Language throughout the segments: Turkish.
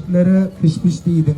pişikleri piş piş deydin.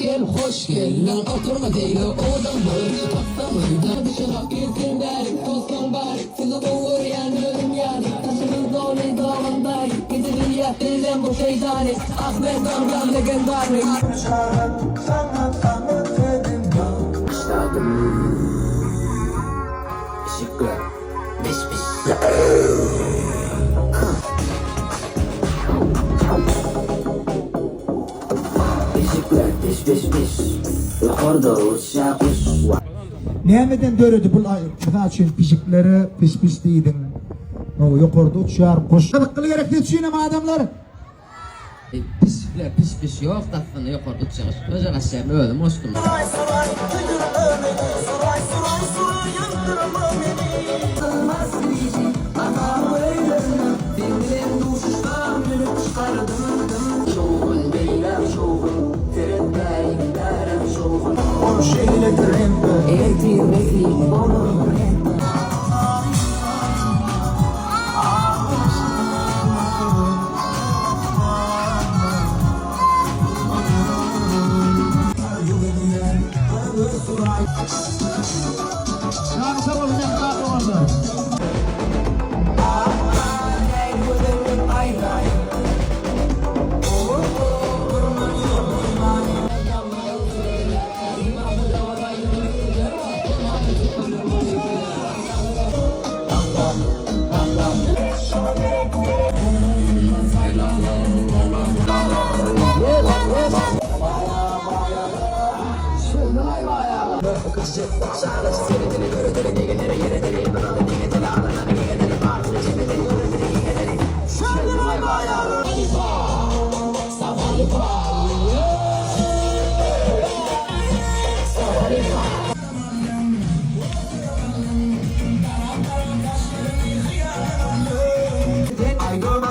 Gel hoş gel lan oturma değil oradan böyle patlamaydı dışarı girdim der dostum var fılı doğur yani ölüm yani taşımız dolu dağında gidilir yaptırırım bu şeytani Ahmet Damran legendari İştadım Işıklı Beş beş Neyemeden dörüdü bu için pişikleri piş piş deydin. O yukarıda uçar kuş. Kılı gerek ne düşünüm adamlar? Pis pis yok tatlını yukarıda uçacağız. Özel aşağıya öldüm ostum. I go